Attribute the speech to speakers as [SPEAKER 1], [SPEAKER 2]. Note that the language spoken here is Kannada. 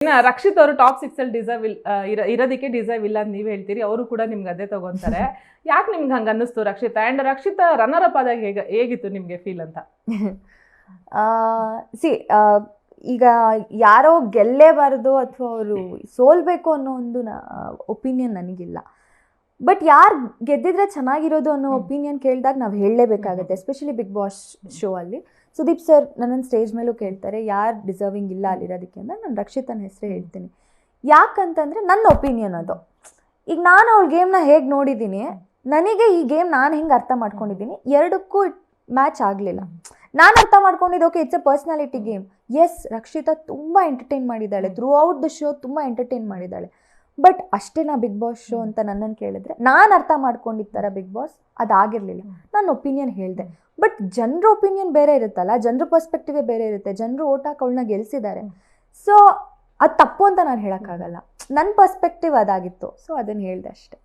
[SPEAKER 1] ಇನ್ನ ರಕ್ಷಿತ್ ಅವರು ಟಾಪ್ 6 ಅಲ್ಲಿ ಡಿಸರ್ವ್ ಇರೋದಕ್ಕೆ ಡಿಸರ್ವ್ ಇಲ್ಲ ಅಂತ ನೀವು ಹೇಳ್ತೀರಿ, ಅವರು ಕೂಡ ನಿಮ್ಗೆ ಅದೇ ತಗೊಂತಾರೆ. ಯಾಕೆ ನಿಮ್ಗೆ ಹಂಗೆ ಅನ್ನಿಸ್ತು Rakshita? And Rakshita runner up ಆದಾಗ ಹೇಗಿತ್ತು ನಿಮಗೆ ಫೀಲ್ ಅಂತ?
[SPEAKER 2] ಸಿ ಈಗ ಯಾರೋ ಗೆಲ್ಲೇಬಾರ್ದು ಅಥವಾ ಅವರು ಸೋಲ್ಬೇಕು ಅನ್ನೋ ಒಂದು ಒಪಿನಿಯನ್ ನನಗಿಲ್ಲ. ಬಟ್ ಯಾರು ಗೆದ್ದಿದ್ರೆ ಚೆನ್ನಾಗಿರೋದು ಅನ್ನೋ ಒಪಿನಿಯನ್ ಕೇಳಿದಾಗ ನಾವು ಹೇಳಲೇಬೇಕಾಗುತ್ತೆ. ಎಸ್ಪೆಷಲಿ ಬಿಗ್ ಬಾಸ್ ಶೋ ಅಲ್ಲಿ ಸುದೀಪ್ ಸರ್ ನನ್ನನ್ನು ಸ್ಟೇಜ್ ಮೇಲೂ ಕೇಳ್ತಾರೆ ಯಾರು ಡಿಸರ್ವಿಂಗ್ ಇಲ್ಲ ಅಲ್ಲಿರೋದಕ್ಕೆ ಅಂತ. ನಾನು ರಕ್ಷಿತನ ಹೆಸರೇ ಹೇಳ್ತೀನಿ. ಯಾಕಂತಂದರೆ ನನ್ನ ಒಪಿನಿಯನ್ ಅದು. ಈಗ ನಾನು ಅವಳ ಗೇಮ್ನ ಹೇಗೆ ನೋಡಿದ್ದೀನಿ, ನನಗೆ ಈ ಗೇಮ್ ನಾನು ಹೆಂಗೆ ಅರ್ಥ ಮಾಡ್ಕೊಂಡಿದ್ದೀನಿ, ಎರಡಕ್ಕೂ ಮ್ಯಾಚ್ ಆಗಲಿಲ್ಲ. ನಾನು ಅರ್ಥ ಮಾಡ್ಕೊಂಡಿದ್ದು okay it's a personality game. Yes, Rakshita ತುಂಬ ಎಂಟರ್ಟೈನ್ ಮಾಡಿದ್ದಾಳೆ, ಥ್ರೂ ಔಟ್ ದ ಶೋ ತುಂಬ ಎಂಟರ್ಟೈನ್ ಮಾಡಿದ್ದಾಳೆ. ಬಟ್ ಅಷ್ಟೇ ನಾ ಬಿಗ್ ಬಾಸ್ ಶೋ ಅಂತ ನನ್ನನ್ನು ಕೇಳಿದ್ರೆ ನಾನು ಅರ್ಥ ಮಾಡ್ಕೊಂಡಿರ್ತಾರ ಬಿಗ್ ಬಾಸ್ ಅದಾಗಿರಲಿಲ್ಲ. ನನ್ನ ಒಪಿನಿಯನ್ ಹೇಳಿದೆ. ಬಟ್ ಜನರ ಒಪಿನಿಯನ್ ಬೇರೆ ಇರುತ್ತಲ್ಲ, ಜನರ ಪರ್ಸ್ಪೆಕ್ಟಿವೇ ಬೇರೆ ಇರುತ್ತೆ. ಜನರು ಓಟ್ ಹಾಕಿ ಅವಳನ್ನ ಗೆಲ್ಸಿದ್ದಾರೆ. ಸೊ ಅದು ತಪ್ಪು ಅಂತ ನಾನು ಹೇಳೋಕ್ಕಾಗಲ್ಲ. ನನ್ನ ಪರ್ಸ್ಪೆಕ್ಟಿವ್ ಅದಾಗಿತ್ತು, ಸೊ ಅದನ್ನು ಹೇಳಿದೆ ಅಷ್ಟೇ.